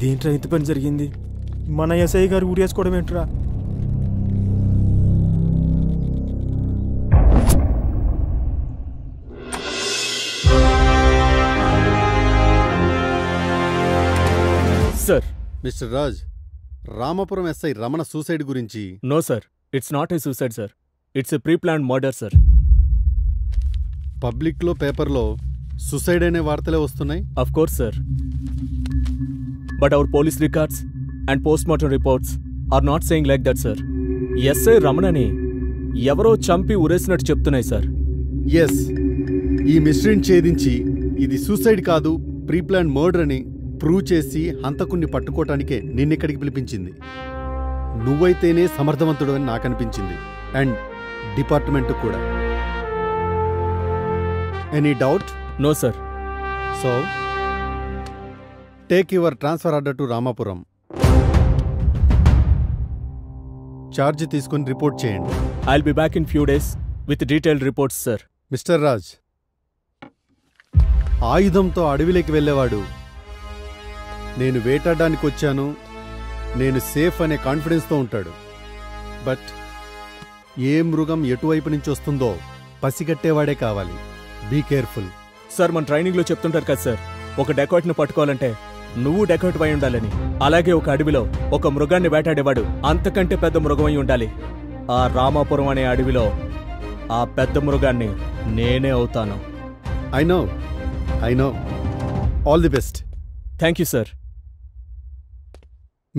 ఇదేంట్రా ఇంత పని జరిగింది? మన ఎస్ఐ గారు ఊరేసుకోవడం ఏంట్రా? Sir, mister Raj, Ramapuram SI Ramana suicide గురించి. No sir, it's not a suicide sir, it's a pre planned murder sir. పబ్లిక్లో పేపర్లో సూసైడ్ అనే వార్తలే వస్తున్నాయి. Of course sir, but our police records and post mortem reports are not saying like that sir. SI రమణని ఎవరో చంపి ఉరేసినట్టు చెప్తున్నాయి sir. Yes, ఈ మిస్టరీని ఛేదించి ఇది సూసైడ్ కాదు ప్రీ ప్లాన్ మర్డర్ అని ప్రూవ్ చేసి హంతకుణ్ణి పట్టుకోవటానికే నిన్నిక్కడికి పిలిపించింది. నువ్వైతేనే సమర్థవంతుడు అని నాకు అనిపించింది, అండ్ డిపార్ట్మెంట్ కూడా. Any doubt? No sir. So take your transfer order to Ramapuram. Charge తీసుకుని రిపోర్ట్ చేయండి. I'll be back in few days with detailed reports sir. Mister Raj, ఆయుధంతో అడవిలోకి వెళ్ళేవాడు నేను వేటాడడానికి వచ్చాను, నేను సేఫ్ అనే కాన్ఫిడెన్స్తో ఉంటాడు. బట్ ఏ మృగం ఎటువైపు నుంచి వస్తుందో పసిగట్టేవాడే కావాలి. Be careful. సార్, మన ట్రైనింగ్లో చెప్తుంటారు కదా సార్, ఒక డెకాట్ని పట్టుకోవాలంటే నువ్వు డెకాట్ అయి ఉండాలని. అలాగే ఒక అడవిలో ఒక మృగాన్ని వేటాడేవాడు అంతకంటే పెద్ద మృగం అయి ఉండాలి. ఆ రామాపురం అనే అడవిలో ఆ పెద్ద మృగాన్ని నేనే అవుతాను. I know. All the best. Thank you sir.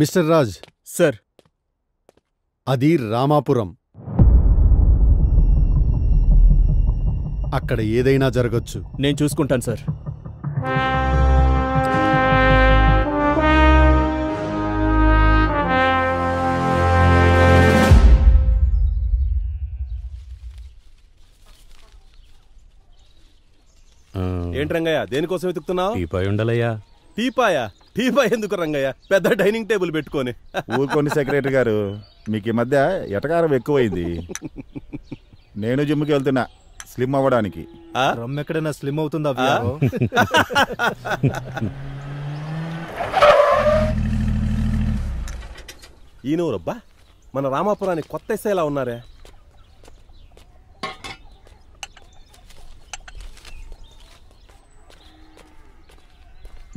Mister Raj. Sir, అది రామాపురం. అక్కడ ఏదైనా జరగచ్చు. నేను చూసుకుంటాను సార్. ఏంటి రంగయ్య, దేనికోసం వెతుకుతున్నావు? టీపాయ్ ఉండాలయ్యా. టీపాయ్ ఎందుకు రంగయ్య? పెద్ద డైనింగ్ టేబుల్ పెట్టుకొని. ఊరుకోండి సెక్రటరీ గారు, మీకు ఈ మధ్య ఎటకారం ఎక్కువైంది. నేను జిమ్కి వెళ్తున్నా స్లిమ్ అవ్వడానికి. రమ్ ఎక్కడైనా స్లిమ్ అవుతుందా? ఈయనవరబ్బా, మన రామాపురానికి కొత్త ఎస్ఐలా ఉన్నారే.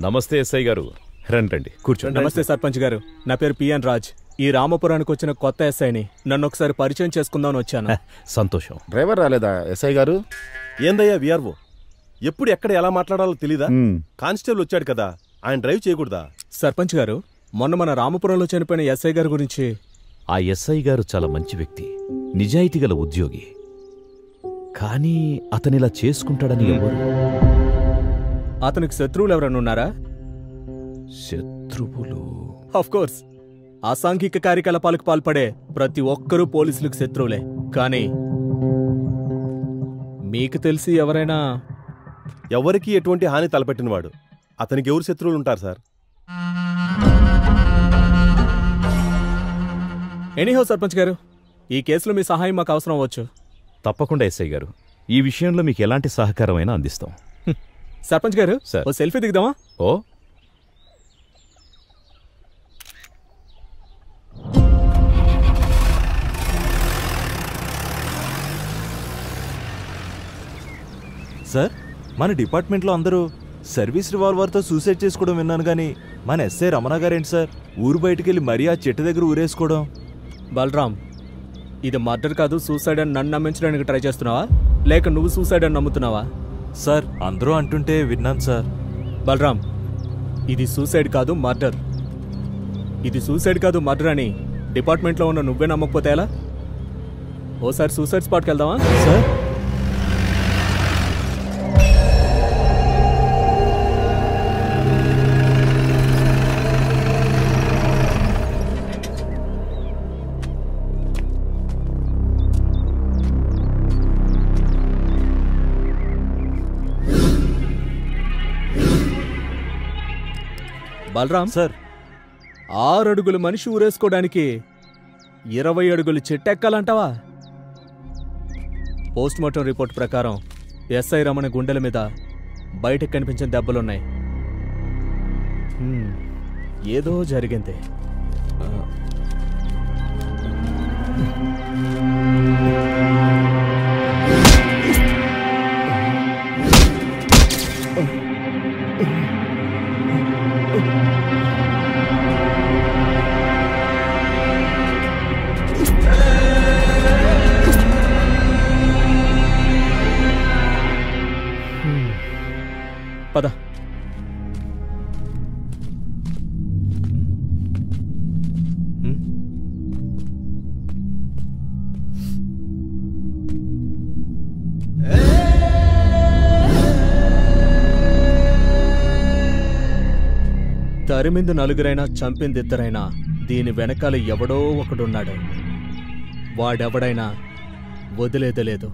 నమస్తే ఎస్ఐ గారు, రండి కూర్చోండి. నమస్తే సర్పంచ్ గారు, నా పేరు పిఎన్ రాజ్. ఈ రామపురానికి వచ్చిన కొత్త ఎస్ఐని. నన్ను ఒకసారి పరిచయం చేసుకుందామని వచ్చాను. సంతోషం. డ్రైవర్ రాలేదా ఎస్ఐ గారు? ఏందయ్యా విఆర్ఓ, ఎప్పుడు ఎక్కడ ఎలా మాట్లాడాలో తెలీదా? కానిస్టేబుల్ వచ్చాడు కదా, ఆయన డ్రైవ్ చేయకూడదా? సర్పంచ్ గారు, మొన్న మన రామపురంలో చనిపోయిన ఎస్ఐ గారి గురించి. ఆ ఎస్ఐ గారు చాలా మంచి వ్యక్తి, నిజాయితీ గల ఉద్యోగి. కానీ అతనిలా చేసుకుంటాడని ఎవరు? అతనికి శత్రువులు ఎవరన్నా ఉన్నారా? శత్రువులు? ఆఫ్ కోర్స్, అసాంఘిక కార్యకలాపాలకు పాల్పడే ప్రతి ఒక్కరూ పోలీసులకు శత్రువులే. కానీ మీకు తెలిసి ఎవరైనా? ఎవరికి ఎటువంటి హాని తలపెట్టినవాడు అతనికి ఎవరు శత్రువులు ఉంటారు సార్? ఎనీహో సర్పంచ్ గారు, ఈ కేసులో మీ సహాయం మాకు అవసరం అవ్వచ్చు. తప్పకుండా ఎస్ఐ గారు, ఈ విషయంలో మీకు ఎలాంటి సహకారమైనా అందిస్తాం. సర్పంచ్ గారు, ఓ సెల్ఫీ దిగుదామా? ఓ, సార్, మన డిపార్ట్మెంట్లో అందరూ సర్వీస్ రివాల్వర్తో సూసైడ్ చేసుకోవడం విన్నాను, కానీ మన ఎస్ఐ రమణ గారేంటి సార్ ఊరు బయటకెళ్ళి మరీ ఆ చెట్టు దగ్గర ఊరేసుకోవడం? బలరాం, ఇది మర్డర్ కాదు సూసైడ్ అని నన్ను నమ్మించడానికి ట్రై చేస్తున్నావా, లేక నువ్వు సూసైడ్ అని నమ్ముతున్నావా? సార్, అందరూ అంటుంటే విన్నాను సార్. బలరాం, ఇది సూసైడ్ కాదు మర్డర్. ఇది సూసైడ్ కాదు మర్డర్ అని డిపార్ట్మెంట్లో ఉన్న నువ్వే నమ్మకపోతే ఎలా? ఓసారి సూసైడ్ స్పాట్కి వెళ్దామా? సార్, బలరాం సార్, 6 అడుగులు మనిషి ఊరేసుకోవడానికి 20 అడుగులు చెట్టెక్కాలంటావా? పోస్ట్ మార్టం రిపోర్ట్ ప్రకారం ఎస్ఐ రమణ గుండెల మీద బయటకు కనిపించిన దెబ్బలున్నాయి. ఏదో జరిగింది. పద. తరిమింది నలుగురైనా చంపింది ఇద్దరైనా దీని వెనకాల ఎవడో ఒకడున్నాడు. వాడెవడైనా వదిలేదలేదు.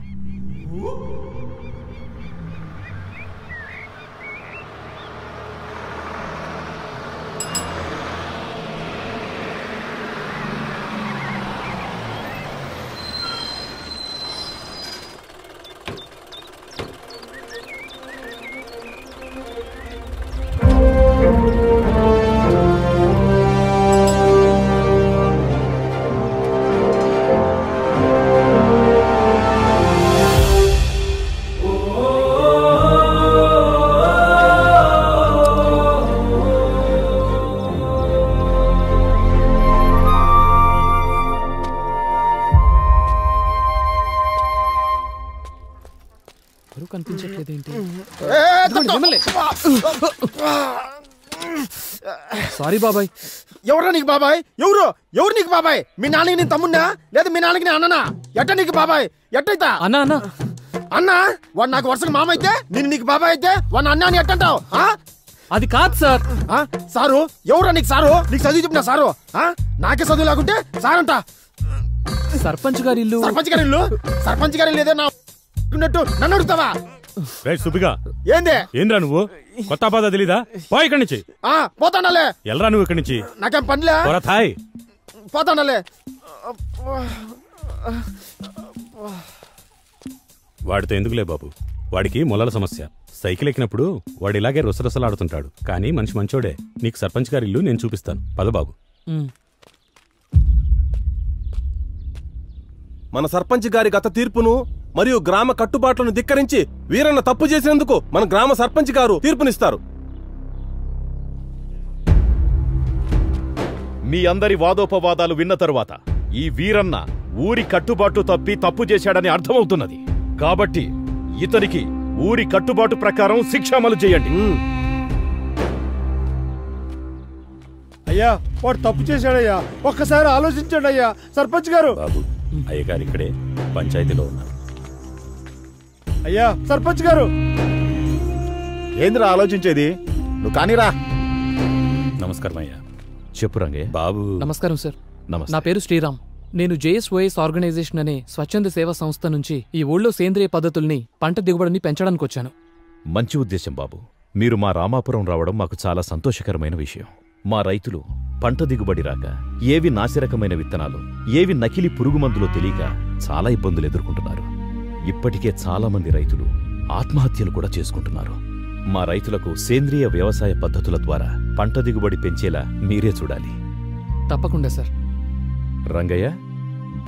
సారీ బాబాయ్. ఎవరా నీకు బాబాయ్? ఎవరు నీకు బాబాయ్? మీ నాన్నకి నేను తమ్మున్నా లేదా మీ నాన్నకి నేను అన్ననా? ఎట్ట నీకు బాబాయ్? ఎట్టయితా అన్నా అన్నా అన్నా? వాడు నాకు వరుసగా మామ అయితే నేను నీకు బాబాయ్ అయితే వాడిని అన్నా అని ఎట్టంటావు? అది కాదు సార్. సారు ఎవరా నీకు? సారు నీకు చదువు చెప్పిన సారు? నాకే చదువు లేకుంటే సారంట. సర్పంచ్ గారి ఇల్లు. సర్పంచ్ గారి ఇల్లు ఏదో నా నన్ను అడుగుతావా? సుబ్బిగా ఏంది? ఏంద్రా నువ్వు? కొత్త బాధ తెలీదా? పో ఇక్కడి నుంచి. పోతాండాలే. ఎల్రా నువ్వు ఇక్కడి నుంచి. నాకేం పనిలే. పోతాండాలే. వాడితో ఎందుకులే బాబు, వాడికి మొలల సమస్య. సైకిల్ ఎక్కినప్పుడు వాడు ఇలాగే రుసరుసలాడుతుంటాడు. కానీ మనిషి మంచోడే. నీకు సర్పంచ్ గారి ఇల్లు నేను చూపిస్తాను. పద బాబు. మన సర్పంచ్ గారి గత తీర్పును మరియు గ్రామ కట్టుబాట్లను ధిక్కరించి వీరన్న తప్పు చేసినందుకు మన గ్రామ సర్పంచ్ గారు తీర్పునిస్తారు. మీ అందరి వాదోపవాదాలు విన్న తరువాత ఈ వీరన్న ఊరి కట్టుబాటు తప్పి తప్పు చేశాడని అర్థమవుతున్నది. కాబట్టి ఇతనికి ఊరి కట్టుబాటు ప్రకారం శిక్ష అమలు చేయండి. అయ్యా వాడు తప్పు చేశాడయ్యా, ఒక్కసారి ఆలోచించండి అయ్యా. సర్పంచ్ గారు. బాబు, అయ్యగారు ఇక్కడే పంచాయతీలో ఉన్నారు. అయ్యా సర్పంచ్ గారు. ఏంద్రా ఆలోచించేది? నువ్వు కానీరా. నమస్కారం అయ్యా. చెప్పు రంగయ్య. బాబు. నమస్కారం సార్. నమస్తే. నా పేరు శ్రీరామ్. నేను జేఎస్ఓఎస్ ఆర్గనైజేషన్ అనే స్వచ్ఛంద సేవా సంస్థ నుంచి ఈ ఊళ్ళో సేంద్రియ పద్ధతుల్ని, పంట దిగుబడిని పెంచడానికి వచ్చాను. మంచి ఉద్దేశం బాబు. మీరు మా రామాపురం రావడం మాకు చాలా సంతోషకరమైన విషయం. మా రైతులు పంట దిగుబడి రాక ఏవి నాసిరకమైన విత్తనాలు, ఏవి నకిలీ పురుగు మందులో తెలియక చాలా ఇబ్బందులు ఎదుర్కొంటున్నారు. ఇప్పటికే చాలా మంది రైతులు ఆత్మహత్యలు కూడా చేసుకుంటున్నారు. మా రైతులకు సేంద్రియ వ్యవసాయ పద్ధతుల ద్వారా పంట దిగుబడి పెంచేలా మీరే చూడాలి. తప్పకుండా సార్. రంగయ్య,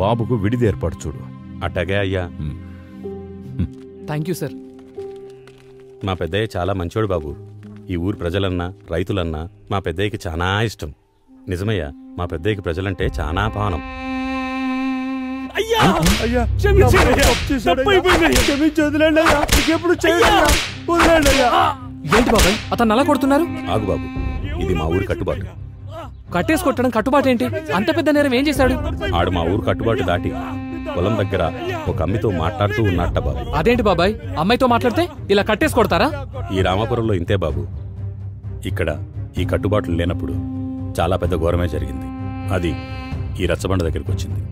బాబుకు విడిది ఏర్పాటు చూడు. అట్టగే అయ్యా. Thank you sir. మా పెద్దయ్య చాలా మంచోడు బాబు. ఈ ఊరు ప్రజలన్నా రైతులన్నా మా పెద్దయ్యకి చాలా ఇష్టం. నిజమయ్యా, మా పెద్దయ్యకి ప్రజలంటే చాలా పావనం. ఏంటి బాబాయ్ అతను అలా కొడుతున్నారు? ఆగు బాబు, ఇది మా ఊరి కట్టుబాటు. కట్టేసి కొట్టడం కట్టుబాటేంటి? అంత పెద్ద నేరం ఏం చేశాడు? ఆడు మా ఊరు కట్టుబాటు దాటి పొలం దగ్గర ఒక అమ్మితో మాట్లాడుతూ ఉన్నట్ట బాబు. అదేంటి బాబాయ్, అమ్మాయితో మాట్లాడితే ఇలా కట్టేసి కొడతారా? ఈ రామాపురంలో ఇంతే బాబు. ఇక్కడ ఈ కట్టుబాట్లు లేనప్పుడు చాలా పెద్ద ఘోరమే జరిగింది. అది ఈ రచ్చబండ దగ్గరికి వచ్చింది.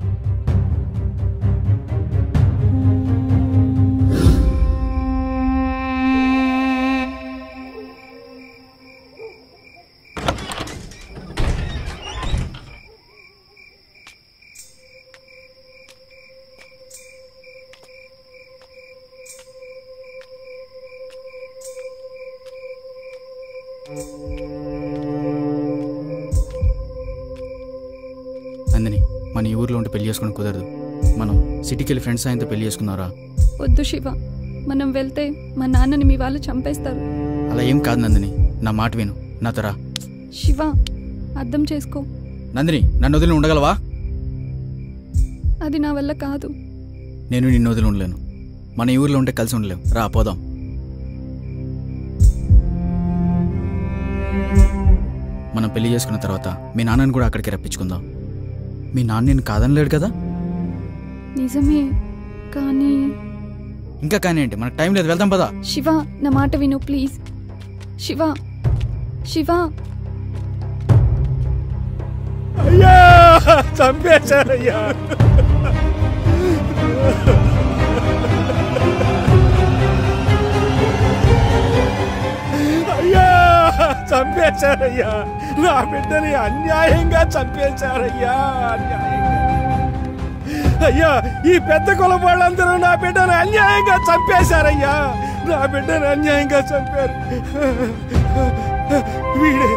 మన ఈ ఊర్లో ఉంటే పెళ్లి చేసుకుని కుదరదు. మనం సిటీకి వెళ్ళి ఫ్రెండ్స్ ఆయనతో పెళ్లి చేసుకున్నారా? వద్దు శివ, మనం వెళ్తే మా నాన్నని మీ వాళ్ళు చంపేస్తారు. అలా ఏం కాదు నందిని, నా మాట విను, నాతో రా. శివ, అర్థం చేసుకో. నందిని, నన్ను వదిలి ఉండగలవా? అది నా వల్ల కాదు. నేను నిన్ను వదిలి ఉండలేను. మన ఈ ఊర్లో ఉంటే కలిసి ఉండలేం. రా పోదాం. మనం పెళ్లి చేసుకున్న తర్వాత మీ నాన్నని కూడా అక్కడికి రప్పించుకుందాం. మీ నాన్న నేను కాదనలేడు కదా? నిజమే, కానీ ఇంకా కానీ ఏంటి, మనకు టైం లేదు, వెళ్దాం పదా. శివ, నా మాట విను ప్లీజ్. శివ, శివ. అయ్యా, చంపేశారయ్యా. అయ్యా, చంపేశారయ్యా. నా బిడ్డని అన్యాయంగా చంపేశారయ్యా, అన్యాయంగా. అయ్యా, ఈ పెద్ద కులం వాళ్ళందరూ నా బిడ్డను అన్యాయంగా చంపేశారయ్యా. నా బిడ్డను అన్యాయంగా చంపారు. వీడే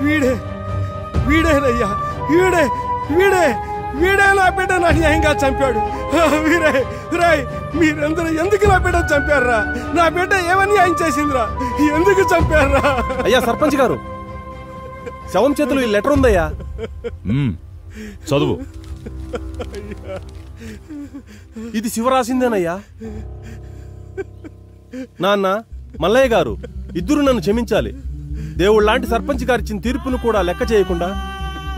వీడే వీడేనయ్యా, వీడే వీడే వీడే నా బిడ్డను అన్యాయంగా చంపాడు. వీరే రాయ్, మీరందరూ ఎందుకు నా బిడ్డను చంపారా? నా బిడ్డ ఏమన్యాయం చేసిందిరా? ఎందుకు చంపారా? అయ్యా సర్పంచ్ గారు, శవం చేతులు ఈ లెటర్ ఉందయ్యా. చదువు. ఇది శివ రాసిందేనయ్యా. నాన్న, మల్లయ్య గారు, ఇద్దరు నన్ను క్షమించాలి. దేవుళ్లాంటి సర్పంచ్ గారిచ్చిన తీర్పును కూడా లెక్క చేయకుండా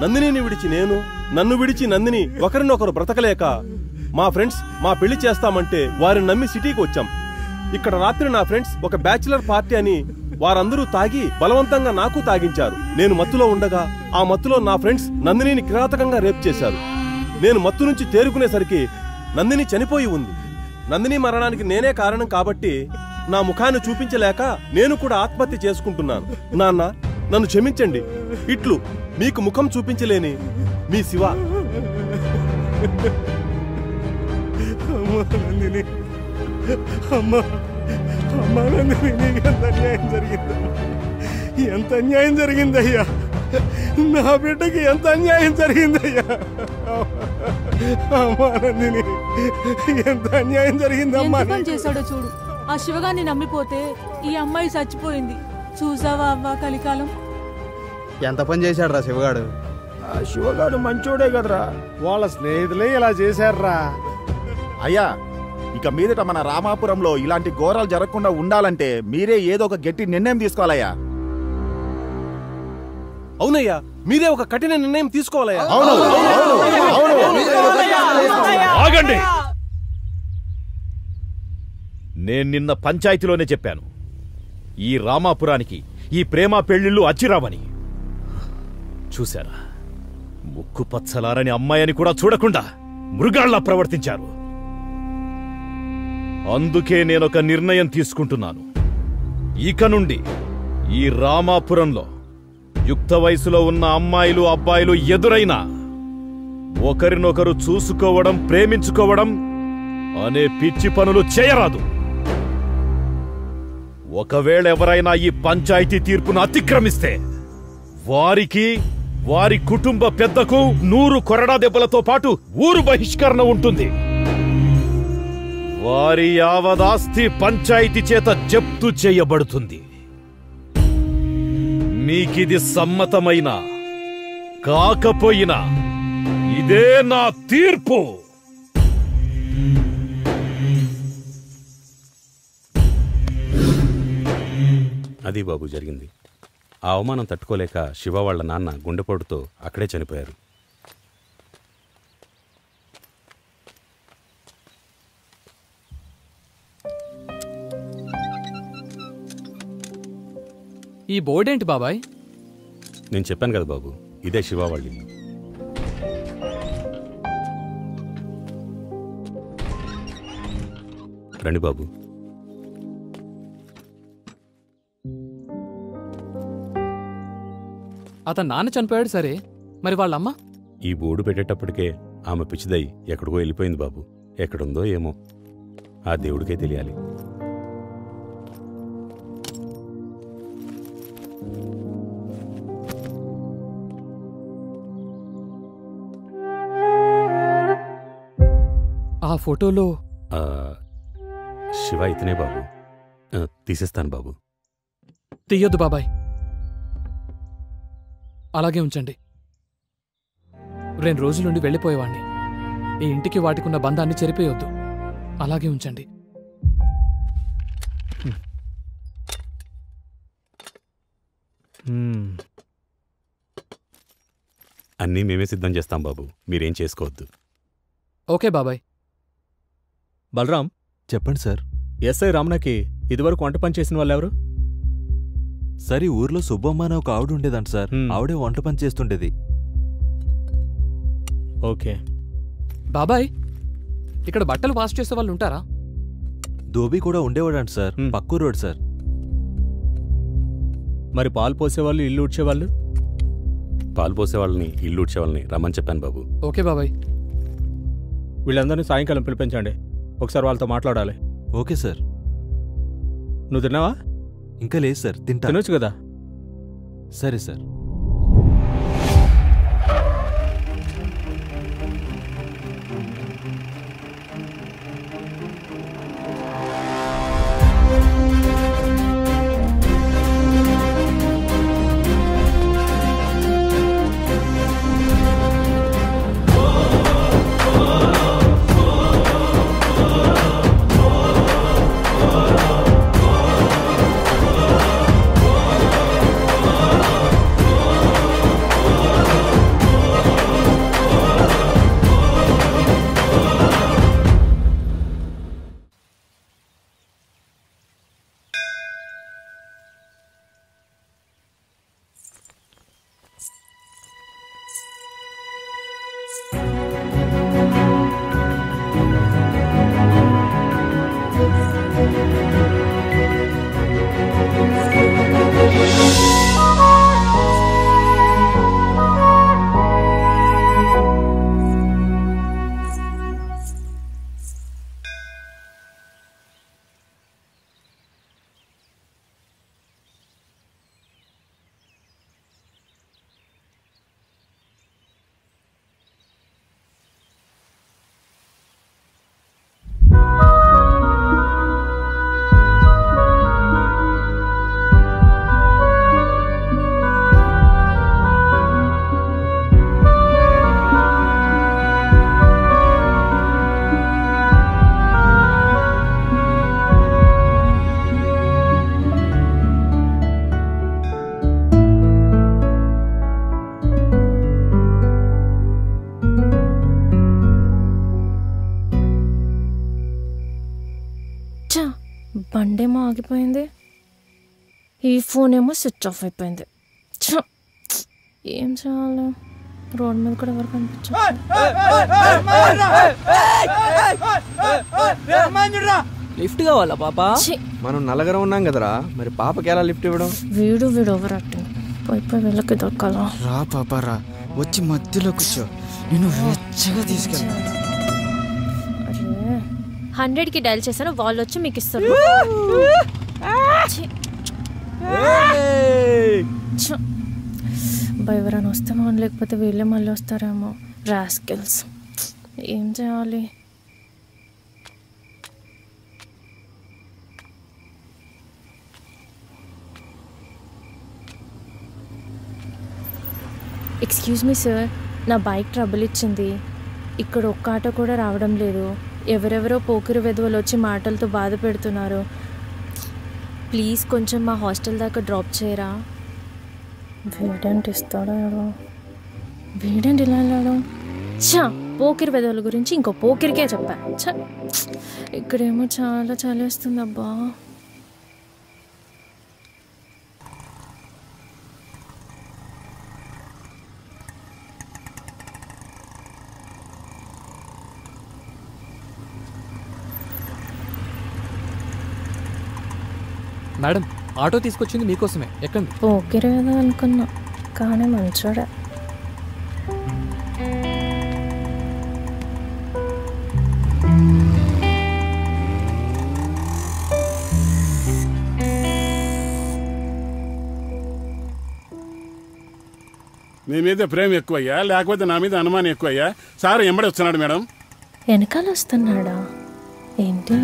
నందినిని విడిచి నేను, నన్ను విడిచి నందిని ఒకరినొకరు బ్రతకలేక మా ఫ్రెండ్స్ మా పెళ్లి చేస్తామంటే వారిని నమ్మి సిటీకి వచ్చాం. ఇక్కడ రాత్రి నా ఫ్రెండ్స్ ఒక బ్యాచిలర్ పార్టీ అని వారందరూ తాగి బలవంతంగా నాకు తాగించారు. నేను మత్తులో ఉండగా ఆ మత్తులో నా ఫ్రెండ్స్ నందినిని కిరాతకంగా రేప్ చేశారు. నేను మత్తు నుంచి తేరుకునేసరికి నందిని చనిపోయి ఉంది. నందిని మరణానికి నేనే కారణం కాబట్టి నా ముఖాన్ని చూపించలేక నేను కూడా ఆత్మహత్య చేసుకుంటున్నాను. నాన్న, నన్ను క్షమించండి. ఇట్లు మీకు ముఖం చూపించలేని మీ శివ. నందిని, అమ్మా, అమ్మా నందిని, నీకు ఎంత అన్యాయం జరిగిందా? ఎంత అన్యాయం జరిగిందయ్యా? నా బిడ్డకి ఎంత అన్యాయం జరిగిందయ్యా? అమ్మా నందిని, ఎంత అన్యాయం జరిగిందమ్మా? ఎంత పని చేశాడో చూడు. ఆ శివగాన్ని నమ్మిపోతే ఈ అమ్మాయి చచ్చిపోయింది. చూసావా అవ్వా కలికాలం? ఎంత పని చేశాడు రా శివగాడు. ఆ శివగాడు మంచోడే కదరా, వాళ్ళ స్నేహితులే ఇలా చేశారా. అయ్యా, ఇక మీదట మన రామాపురంలో ఇలాంటి ఘోరాలు జరగకుండా ఉండాలంటే మీరే ఏదో ఒక గట్టి నిర్ణయం తీసుకోవాలయ్యా. అవునయ్యా, మీరే ఒక కఠిన నిర్ణయం తీసుకోవాలయ్యా. ఆగండి. నేను నిన్న పంచాయతీలోనే చెప్పాను, ఈ రామాపురానికి ఈ ప్రేమ పెళ్లిళ్ళు అచ్చిరావని. చూశారా, ముక్కు పచ్చలారని అమ్మాయిని కూడా చూడకుండా మృగాళ్లా ప్రవర్తించారు. అందుకే నేనొక నిర్ణయం తీసుకుంటున్నాను. ఇక నుండి ఈ రామాపురంలో యుక్త వయసులో ఉన్న అమ్మాయిలు అబ్బాయిలు ఎదురైనా ఒకరినొకరు చూసుకోవడం, ప్రేమించుకోవడం అనే పిచ్చి పనులు చేయరాదు. ఒకవేళ ఎవరైనా ఈ పంచాయతీ తీర్పును అతిక్రమిస్తే వారికి, వారి కుటుంబ పెద్దకు 100 కొరడా దెబ్బలతో పాటు ఊరు బహిష్కరణ ఉంటుంది. వారి యావదాస్తి పంచాయతీ చేత జప్తు చేయబడుతుంది. మీకిది సమ్మతమైనా కాకపోయినా ఇదే నా తీర్పు. అది బాబు జరిగింది. ఆ అవమానం తట్టుకోలేక శివ వాళ్ళ నాన్న గుండెపోటుతో అక్కడే చనిపోయారు. ఈ బోర్డేంటి బాబాయ్? నేను చెప్పాను కదా బాబు, ఇదే శివ వాళ్ళ ఇల్లు. రండి బాబు. అతను నాన్న చనిపోయాడు సరే, మరి వాళ్ళమ్మ? ఈ బోర్డు పెట్టేటప్పటికే ఆమె పిచ్చిదై ఎక్కడికో వెళ్ళిపోయింది బాబు. ఎక్కడుందో ఏమో, ఆ దేవుడికే తెలియాలి. ఆ ఫోటోలో శివ ఇతనే బాబు. తీసేస్తాను బాబు. తీయొద్దు బాబాయ్, అలాగే ఉంచండి. 2 రోజుల నుండి వెళ్ళిపోయేవాణ్ణి. ఈ ఇంటికి వాటికున్న బంధాన్ని చెరిపేయొద్దు. అలాగే ఉంచండి. అన్నీ మేమే సిద్ధం చేస్తాం బాబు, మీరేం చేసుకోవద్దు. ఓకే బాబాయ్. బలరాం, చెప్పండి సార్. ఎస్ఐ రమణకి ఇదివరకు వంట పని చేసిన వాళ్ళెవరు? సార్, ఈ ఊర్లో సుబ్బమ్మ అనే ఒక ఆవిడ ఉండేదంట సార్. ఆవిడే వంట పని చేస్తుండేది. ఓకే బాబాయ్, ఇక్కడ బట్టలు వాష్ చేసే వాళ్ళు ఉంటారా? ధోబీ కూడా ఉండేవాడంట సార్. పక్కూరు రోడ్ సార్. మరి పాలు పోసేవాళ్ళు, ఇల్లు ఊడ్చేవాళ్ళు? పాలు పోసేవాళ్ళని, ఇల్లు ఊడ్చేవాళ్ళని రమ్మని చెప్పాను బాబు. ఓకే బాబాయ్. వీళ్ళందరినీ సాయంకాలం పిలిపించండి, ఒకసారి వాళ్ళతో మాట్లాడాలి. Okay sir. నువ్వు తిన్నావా? ఇంకా లేదు సార్. తినొచ్చు కదా. సరే సార్. బండేమో ఆగిపోయింది, ఈ ఫోన్ ఏమో స్విచ్ ఆఫ్ అయిపోయింది. ఏం చేయాలి? రోడ్ మీద కూడా ఎవరు కనిపించారు? లిఫ్ట్ కావాలా పాప? మనం నల్లగరం ఉన్నాం కదరా, మరి పాపకి ఎలా లిఫ్ట్ ఇవ్వడం? వీడు ఓవర్ యాక్టింగ్. పోయి వెళ్ళకి దొరకాలా? రా పాప రా, వచ్చి మధ్యలో కూర్చో, నేను వెచ్చగా తీసుకెళ్ళా. 100కి డైల్ చేశాను, వాళ్ళు వచ్చి మీకు ఇస్తారు. ఎవరైనా వస్తేమో, లేకపోతే వీళ్ళే మళ్ళీ వస్తారేమో. రాస్కెల్స్. ఏం చేయాలి? ఎక్స్క్యూజ్ మీ సార్, నా బైక్ ట్రబుల్ ఇచ్చింది. ఇక్కడ ఒక్క ఆటో కూడా రావడం లేదు. ఎవరెవరో పోకిరి వెధవలు వచ్చి మాటలతో బాధ పెడుతున్నారు. ప్లీజ్ కొంచెం మా హాస్టల్ దాకా డ్రాప్ చేయరా? వీడేంటి ఇస్తాడో, వీడేంటి ఇలా వెళ్ళాడు? చా, పోకిరి వెధవల గురించి ఇంకో పోకిరికే చెప్పా. చా, ఇక్కడేమో చాలా చలేస్తుంది అబ్బా. మేడం, ఆటో తీసుకొచ్చింది మీకోసమే, ఎక్కండి. పోకిరేదో అనుకున్నా, కానీ మంచోడే. నీ మీద ప్రేమ ఎక్కువయ్యా, లేకపోతే నా మీద అనుమానం ఎక్కువయ్యా? సార్ ఎంబడి వస్తున్నాడు మేడం. వెనకాల వస్తున్నాడా ఏంటి?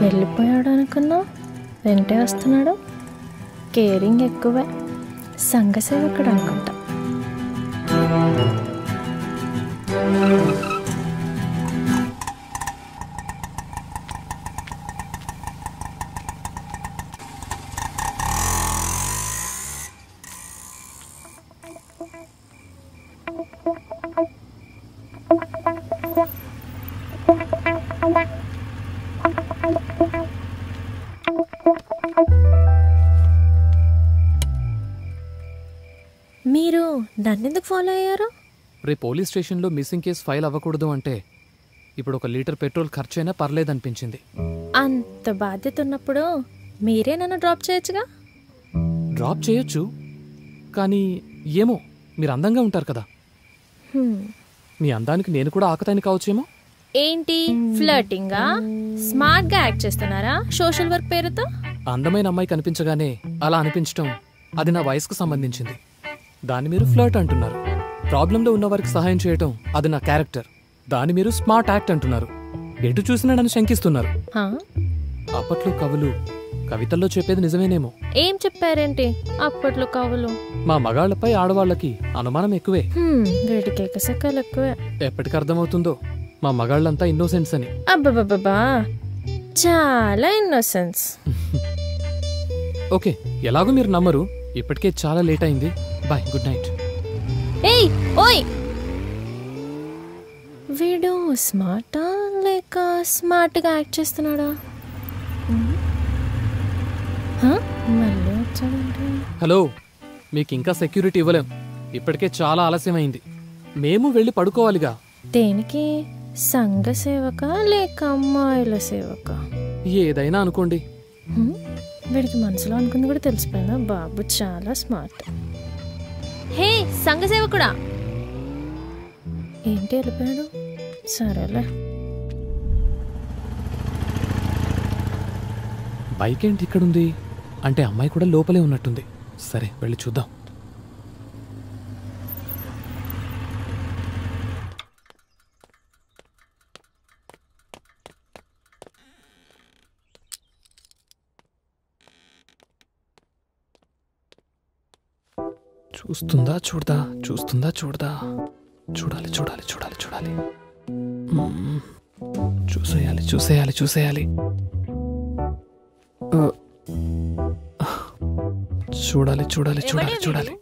వెళ్ళిపోయాడు అనుకున్నా, వెంటే వస్తున్నాడు. కేరింగ్ ఎక్కువే, సంఘసేవకుడు అనుకుంటా. మీరు నన్నెందుకు ఫాలో అయ్యారు? రేపు పోలీస్ స్టేషన్లో మిస్సింగ్ కేసు ఫైల్ అవ్వకూడదు అంటే ఇప్పుడు 1 లీటర్ పెట్రోల్ ఖర్చైనా పర్లేదనిపించింది. అంత బాధ్యత ఉన్నప్పుడు మీరే నన్ను డ్రాప్ చేయొచ్చుగా. డ్రాప్ చేయొచ్చు, కానీ ఏమో మీరు అందంగా ఉంటారు కదా. మీ అందానికి నేను కూడా ఆకతాయిని కావచ్చేమో. ఏంటి ఫ్లర్టింగా? స్మార్ట్గా యాక్ట్ చేస్తున్నారా సోషల్ వర్క్ పేరుతో? అందమైన అమ్మాయి కనిపించగానే అలా అనిపించటం అది నా వయసుకు సంబంధించింది. దాన్ని మీరు ఫ్లర్ట్ అంటున్నారు. ప్రాబ్లంలో ఉన్న వారికి సహాయం చేయటం అది నా క్యారెక్టర్. దాన్ని మీరు స్మార్ట్ యాక్ట్ అంటున్నారు. ఎటు చూసినా నన్ను శంకిస్తున్నారు. అప్పట్లో కవులు కవితల్లో చెప్పేది నిజమేనేమో. ఏం చెప్పారేంటి అప్పట్లో కవులు? మా మగాళ్లపై ఆడవాళ్ళకి అనుమానం ఎక్కువే. వీటికి ఎకసెక్కలు ఎక్కువే. ఎప్పటికి అర్థమవుతుందో మా మగాళ్ళంతా ఇన్నోసెన్స్ అని. అబ్బబ్బబ్బా, చాలా ఇన్నోసెన్స్. ఓకే, ఎలాగో మీరు నమ్మరు. ఇప్పటికే చాలా లేట్ అయింది. Bye, good night. ఏయ్ ఓయ్, వీడు స్మార్టా లేక స్మార్ట్గా యాక్ట్ చేస్తున్నాడా? మళ్ళీ వచ్చాడంటే. హలో, మీకు ఇంకా సెక్యూరిటీ ఇవ్వలేం. ఇప్పటికే చాలా ఆలస్యమైంది. మేము వెళ్ళి పడుకోవాలిగా. దేనికి? సంఘ సేవక లేక అమ్మాయిల సేవక? ఏదైనా అనుకోండి. వీడికి మనసులో అనుకుంది కూడా తెలిసిపోయిందా? బాబు చాలా స్మార్ట్. హే సంఘ సేవకుడా, ఏంటి వెళ్ళిపోయాడు? సరేలే. బైక్ ఏంటి ఇక్కడుంది? అంటే అమ్మాయి కూడా లోపలే ఉన్నట్టుంది. సరే, వెళ్ళి చూద్దాం. చూస్తుందా చూడదా, చూస్తుందా చూడదా, చూడాలి చూడాలి చూడాలి చూడాలి, చూసేయాలి చూసేయాలి చూసేయాలి, చూడాలి చూడాలి చూడాలి చూడాలి.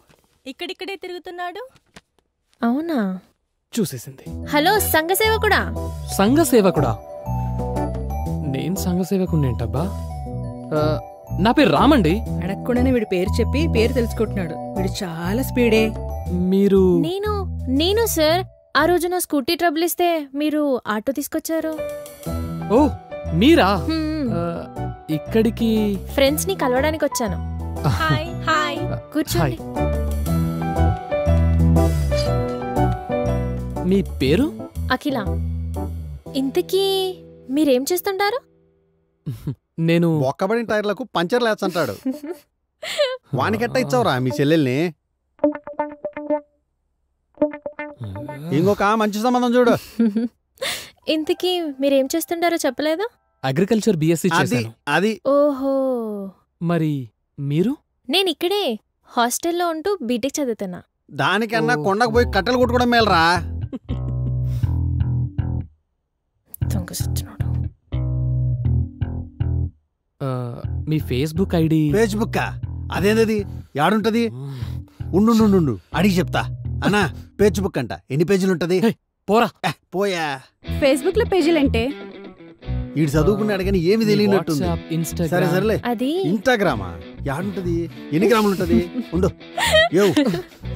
ఇక్కడిక్కడే తిరుగుతున్నాడు. అవునా? చూసేసింది. హలో సంఘ సేవకుడా. సంఘ సేవకుడా? నేను సంఘ సేవకునేంటబ్బా? నా పేరు రామండి. అడగకుండానే వీడి పేరు చెప్పి పేరు తెలుసుకుంటున్నాడు. వీడు చాలా స్పీడే. మీరు? నేను సార్, ఆ రోజు నా స్కూటీ ట్రబుల్ ఇస్తే మీరు ఆటో తీసుకొచ్చారు. ఓ మీరా? ఇక్కడికి ఫ్రెండ్స్ ని కలవడానికి వచ్చాను. హాయ్ హాయ్, కూర్చోండి. మీ పేరు? అఖిల. ఇంతకీ మీరేం చేస్తుంటారు? నేను ఒక్కబడిన టైర్లకు పంచర్ లేచంటాడు. వానికెట్ట ఇచ్చావురా మీ చెల్లెల్ని? ఇంకొక మంచి సంబంధం చూడు. ఇంతకీ మీరేం చేస్తుంటారో చెప్పలేదా? అగ్రికల్చర్ బిఎస్సి చేశాను. అది. ఓహో. మరి మీరు? నేను ఇక్కడే హాస్టల్లో ఉంటూ బీటెక్ చదువుతున్నా. దానికన్నా కొండకు పోయి కట్టెలు కొట్టుకోవడం మేలరా. మీ ఫేస్బుక్ ఐడి? ఫేస్బుక్ అదేందది? యాడుంటది? ఉండు అడిగి చెప్తా. అన్నా ఫేస్బుక్ అంట ఎన్ని పేజీలుంటది? పోరా పోయా. ఫేస్బుక్ లో పేజీలంటే ఈడు చదువుకున్నాడు కానీ ఏమి తెలియనట్టుంది. సరే సరేలే. అది ఇన్స్టాగ్రామా? యాడుంటది? ఎన్ని గ్రాములు ఉంటది? ఉండు.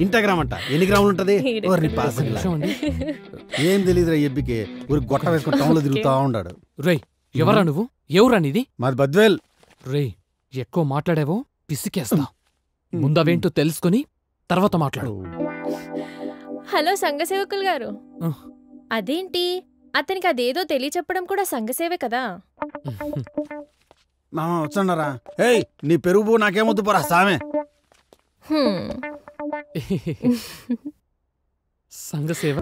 ఇన్స్టాగ్రామ్ అంట ఎన్ని గ్రాములు ఉంటది? ఏం తెలియదురా ఎబ్బికి. ఊరి గొట్ట వేసుకుని టౌన్ లో తిరుగుతా ఉన్నాడు. రేయ్, ఎవరా నువ్వు? ఎవరా నీది? మాది బద్వేల్. రేయ్, ఎక్కువ మాట్లాడావో పిసికేస్తా. ముందవేంటో తెలుసుకుని తర్వాత మాట్లాడు. హలో సంఘసేవకులు గారు. అదేంటి అతనికి అదేదో తెలియచెప్పడం కూడా సంఘసేవే కదా. వచ్చన్నారా? ఏయ్ నీ పెరుగు నాకేమొద్దు పోరా సామే. సంఘసేవ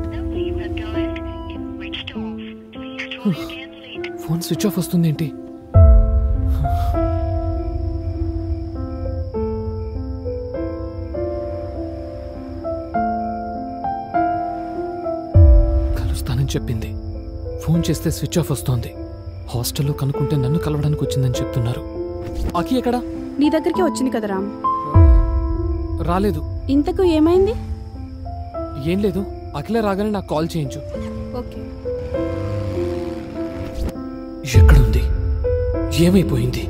ఫోన్ స్విచ్ ఆఫ్ వస్తుంది ఏంటి? కలుస్తానని చెప్పింది. ఫోన్ చేస్తే స్విచ్ ఆఫ్ వస్తోంది. హాస్టల్లో కనుక్కుంటే నన్ను కలవడానికి వచ్చిందని చెప్తున్నారు. అకి ఎక్కడా? నీ దగ్గరికి వచ్చింది కదా రామ్. రాలేదు. ఇంతకు ఏమైంది? ఏం లేదు, అఖిల రాగానే నాకు కాల్ చేయించు. ఓకే. ఎక్కడుంది? ఏమైపోయింది?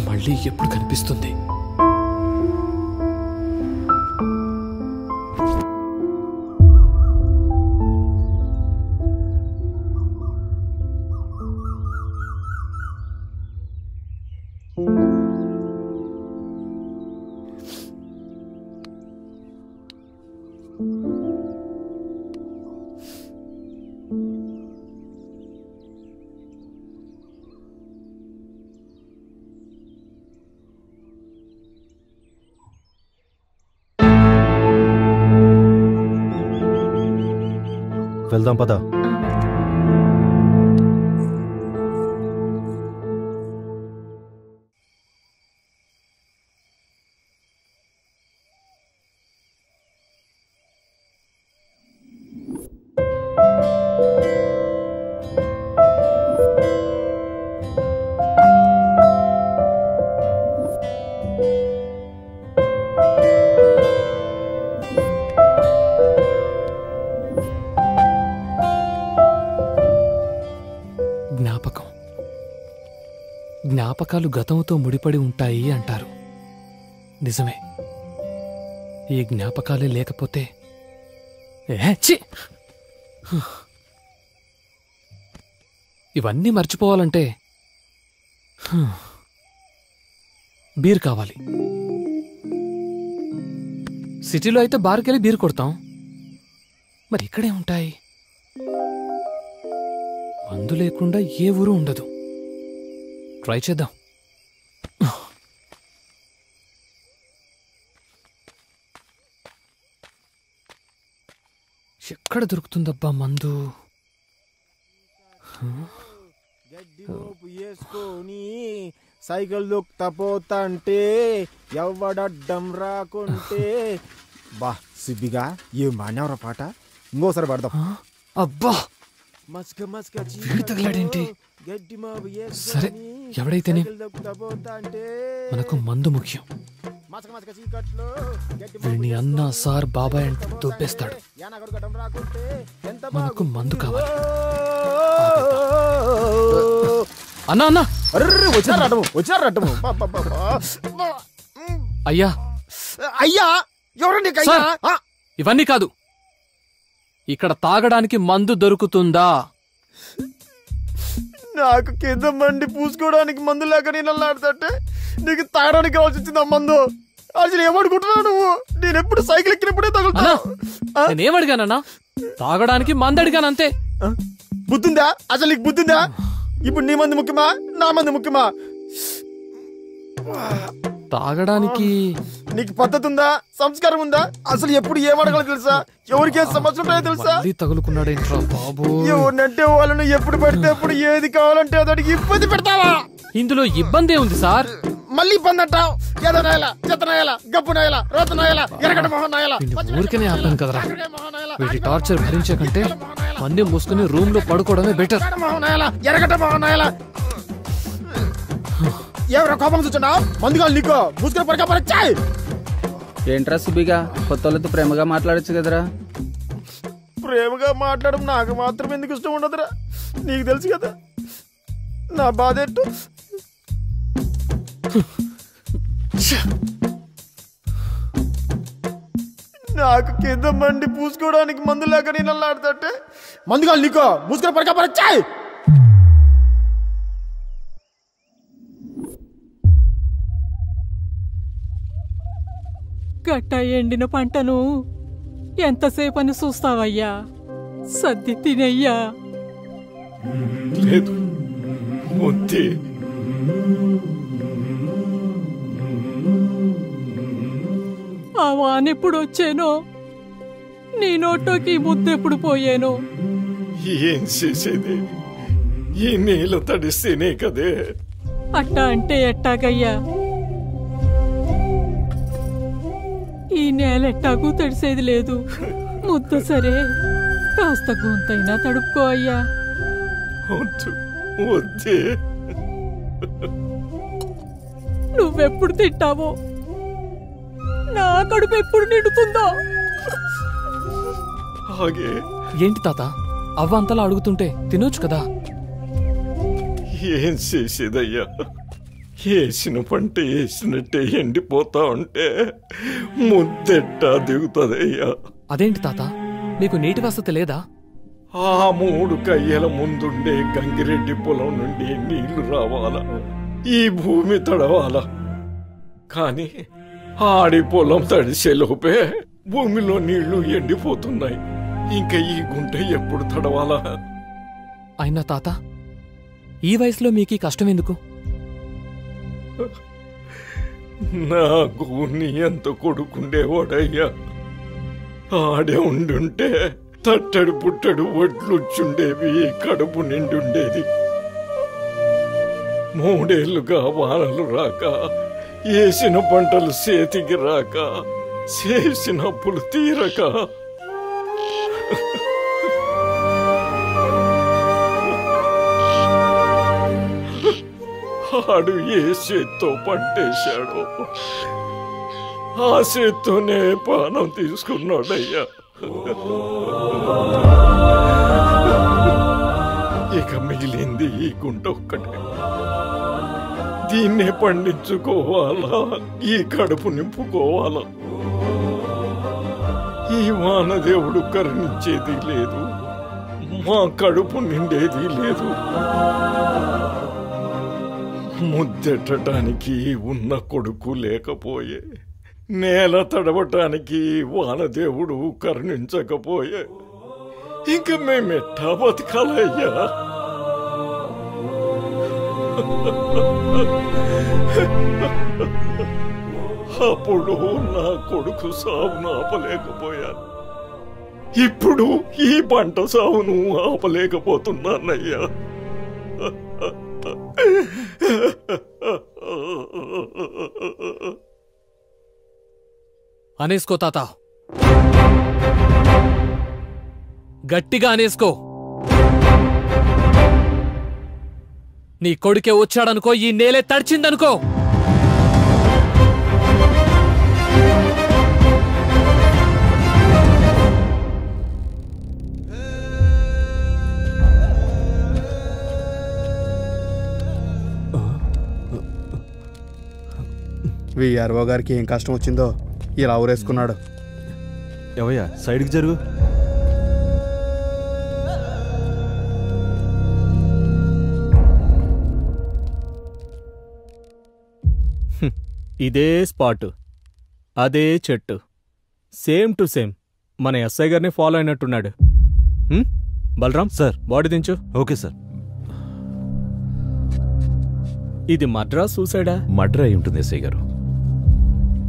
మళ్ళీ ఎప్పుడు కనిపిస్తుంది? వెళ్దాం పద. జ్ఞాపకాలు గతంతో ముడిపడి ఉంటాయి అంటారు. నిజమే. ఈ జ్ఞాపకాలే లేకపోతే ఇవన్నీ మర్చిపోవాలంటే బీర్ కావాలి. సిటీలో అయితే బార్కెళ్ళి బీర్ కొడతాం, మరి ఇక్కడే ఉంటాయి. మందు లేకుండా ఏ ఊరు ఉండదు. ట్రై చేద్దాం. ఎక్కడ దొరుకుతుందబ్బా మందు? వేసుకొని సైకిల్ దొక్కుతా పోతా అంటే ఎవడడ్డం రాకుంటే బా సిబ్బిగా ఏం మానవరా పాట. ఇంకోసారి పడదాం. అబ్బా వీడు తగలాడేంటి? సరే ఎవడైతేనే మనకు మందు ముఖ్యం. వీడిని అన్న సార్ బాబాయ్ అంటే దొబ్బేస్తాడు. మనకు మందు కావాలి. అన్నా అన్నా అయ్యా అయ్యా ఎవరండి? ఇవన్నీ కాదు, ఇక్కడ తాగడానికి మందు దొరుకుతుందా? నాకు కింద మండి పూసుకోవడానికి మందు లేక నేను అల్లాడుతుంటే నీకు తాగడానికి కావాల్సి వచ్చింది ఆ మందు. అసలు ఏమనుకుంటున్నావు నువ్వు? నేను ఎప్పుడు సైకిల్ ఎక్కినప్పుడే తగులుతా. నేనేమడిగానన్నా? తాగడానికి మందు అడిగాను అంతే. బుద్ధిందా? అసలు నీకు బుద్ధిందా? ఇప్పుడు నీ మంది ముఖ్యమా నా మంది ముఖ్యమా? తాగడానికి నీకు పద్ధతి ఉందా? సంస్కారం ఉందా? అసలు ఎప్పుడు ఏమడగలో తెలుసా? ఎవరికి ఏ సమస్య ఉంటాయో తెలుసా? తగులుకున్నాడేంట్రా బాబు? ఎవరినంటే వాళ్ళను ఎప్పుడు పడితే ఎప్పుడు ఏది కావాలంటే అతడికి ఇబ్బంది పెడతావా? ఇందులో ఇబ్బంది ఉంది సార్. మళ్ళీ ఇబ్బంది అంటావు? ఏదో నాయలా, చెత్త నాయలా, గప్పు నాయలా, రోత నాయలా, ఎరగడ మొహం నాయలా. ఊరికనే ఆపాను కదరా. వీటి టార్చర్ భరించే కంటే అన్ని మూసుకుని రూమ్ లో పడుకోవడమే బెటర్. ఎరగట మొహం నాయలా. ఎవరో కోపం చూచున్నావు? మందుగాలు నీకు మూసుకుని పడక పరచాయి. ఏంట్రా సుబిగా కొత్త వాళ్ళతో ప్రేమగా మాట్లాడచ్చు కదరా? ప్రేమగా మాట్లాడడం నాకు మాత్రం ఎందుకు ఇష్టం ఉండదురా? నీకు తెలుసు కదా నా బాధ ఏంటో. నాకు కింద మండి పూసుకోవడానికి మందు లేక నేను అల్లాడుతుంటే మందుగాలు నీకు మూసుకుని పడక పరచాయి. గట్ట ఎండిన పంటను ఎంతసేపని చూస్తావయ్యా? సర్ది తినయ్యా. లేదు ముద్దే. ఆ వానెప్పుడు వచ్చానో, నీ నోట్లోకి ముద్దెప్పుడు పోయానో. ఏం చేసేది? ఈ నీళ్ళు తడిస్తేనే కదే. అట్టా అంటే ఎట్టాగయ్యా? ఈ నేల ఎట్టాಗೂ తడిసేది లేదు. ముద్ద సరే, కాస్త గొంతైనా తడుపుకో అయ్యా. వద్దే. నువ్వెప్పుడు తింటావో, నా కడుపు ఎప్పుడు నిండుతుందో. ఏంటి తాత అవ్వ అంతలా అడుగుతుంటే తినొచ్చు కదా? ఏం చేసేదయ్యా, వేసిన పంట వేసినట్టే ఎండిపోతా ఉంటే ముద్దెట్టా దిగుతుందయ్యా. అదేంటి తాత, మీకు నీటి వసతి లేదా? ఆ 3 కయ్యల ముందుండే గంగిరెడ్డి పొలం నుండి నీళ్లు రావాలా, ఈ భూమి తడవాలా. కాని ఆడి పొలం తడిసేలోపే భూమిలో నీళ్లు ఎండిపోతున్నాయి. ఇంకా ఈ గుంట ఎప్పుడు తడవాలా? అయినా తాత, ఈ వయసులో మీకు ఈ కష్టం ఎందుకు? నాకు నీ ఎంత కొడుకుండేవాడయ్యా. ఆడే ఉండుంటే తట్టడు పుట్టడు వడ్లుచ్చుండేవి, కడుపు నిండుండేది. 3 ఏళ్లుగా వానలు రాక, వేసిన పంటలు చేతికి రాక, చేసిన అప్పులు తీరక, ఆడు ఏ చేత్తో పంటేశాడో ఆ చేత్తోనే పానం తీసుకున్నాడయ్యా. ఇక మిగిలింది ఈ గుంట ఒక్కటే. దీన్నే పండించుకోవాలా, ఈ కడుపు నింపుకోవాలా. ఈ వానదేవుడు కరుణించేది లేదు, మా కడుపు నిండేది లేదు. ముద్దెట్టడానికి ఉన్న కొడుకు లేకపోయే, నేల తడవటానికి వానదేవుడు కరుణించకపోయే, ఇంక మేమెట్టా బతకాలయ్యా? అప్పుడు నా కొడుకు సావును ఆపలేకపోయాను, ఇప్పుడు ఈ పంట సావును ఆపలేకపోతున్నానయ్యా. అనేసుకో తాత, గట్టిగా అనేసుకో. నీ కొడుకే వచ్చాడనుకో, ఈ నేలే తడిచిందనుకో. విఆర్ఓ గారికి ఏం కష్టం వచ్చిందో ఇలా ఊరేసుకున్నాడు. ఎవయ్యా సైడ్కి జరుగు. ఇదే స్పాటు, అదే చెట్టు, సేమ్ టు సేమ్. మన ఎస్ఐ గారిని ఫాలో అయినట్టున్నాడు. బలరాం సార్, బాడీ దించు. Okay sir. ఇది మర్డరా సూసైడా? మర్డర్ అయి ఉంటుంది ఎస్ఐ గారు.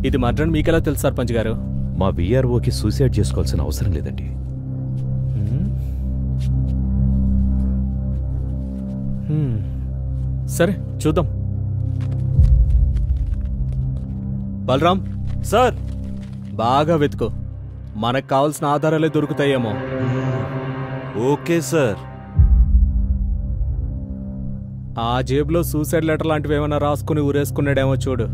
ఇది మర్డర్ అని మీకెలా తెలుసు సర్పంచ్ గారు? మా విఆర్ఓకి సూసైడ్ చేసుకోవాల్సిన అవసరం లేదండి. సరే చూద్దాం. బలరాం సార్, బాగా వెతుకో, మనకు కావాల్సిన ఆధారాలే దొరుకుతాయేమో. Okay sir. ఆ జేబులో సూసైడ్ లెటర్ లాంటివి ఏమైనా రాసుకుని ఊరేసుకున్నాడేమో చూడు.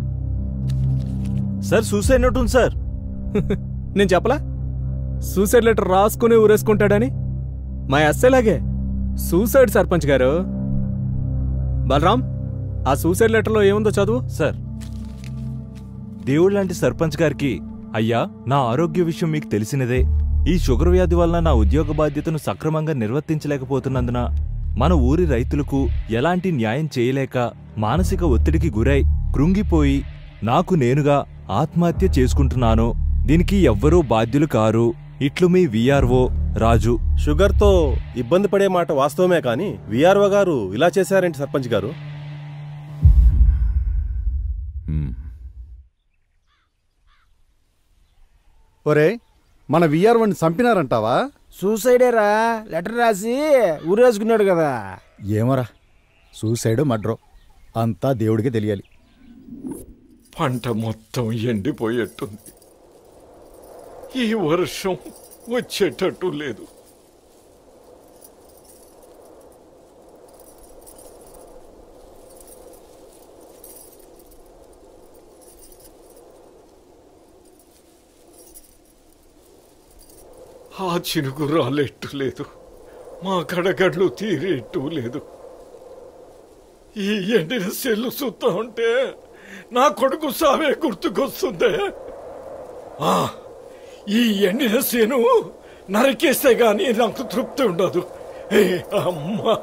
సార్ సూసైడ్ నోట్ ఉంది సార్. నేను చెప్పలా సూసైడ్ లెటర్ రాసుకుని ఊరేసుకుంటాడని? మా ఎస్ఐలాగే సూసైడ్ సర్పంచ్ గారు. బలరాం, ఆ సూసైడ్ లెటర్లో ఏముందో చదువు. సార్, దేవుడు లాంటి సర్పంచ్ గారికి, అయ్యా నా ఆరోగ్య విషయం మీకు తెలిసినదే. ఈ షుగర్ వ్యాధి వలన నా ఉద్యోగ బాధ్యతను సక్రమంగా నిర్వర్తించలేకపోతున్నందున మన ఊరి రైతులకు ఎలాంటి న్యాయం చేయలేక మానసిక ఒత్తిడికి గురై కృంగిపోయి నాకు నేనుగా ఆత్మహత్య చేసుకుంటున్నాను. దీనికి ఎవ్వరూ బాధ్యులు కారు. ఇట్లు మీ విఆర్ఓ రాజు. షుగర్తో ఇబ్బంది పడే మాట వాస్తవమే కానీ విఆర్ఓ గారు ఇలా చేశారేంటి సర్పంచ్ గారు? ఒరే, మన విఆర్1 చంపినారంటావా? సూసైడేరా, లెటర్ రాసి ఊరేసుకున్నాడు కదా. ఏమోరా, సూసైడ్ మడ్రో అంతా దేవుడికి తెలియాలి. పంట మొత్తం ఎండిపోయేట్టుంది. ఈ వర్షం వచ్చేటట్టు లేదు. ఆ చినుకు రాలేట్టు లేదు, మా కడగడ్లు తీరేట్టు లేదు. ఈ ఎండిన సెల్లు చూస్తా ఉంటే నా కొడుకు సావే గుర్తుకొస్తుందే. ఈ ఎండిన సేను నరికేస్తే గాని నాకు తృప్తి ఉండదు. అమ్మా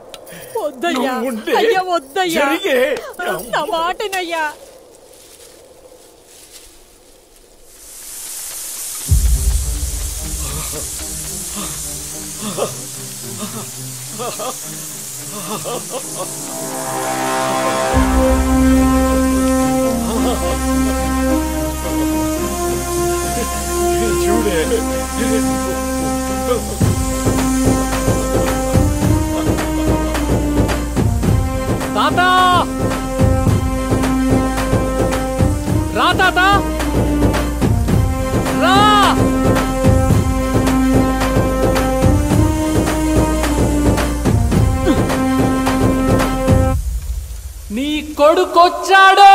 వద్దయ్యా, అయ్యా వద్దయ్యా, నా మాటనయ్యా. చూడే తాత రా, తాత రా. నీ కొడుకొచ్చాడు.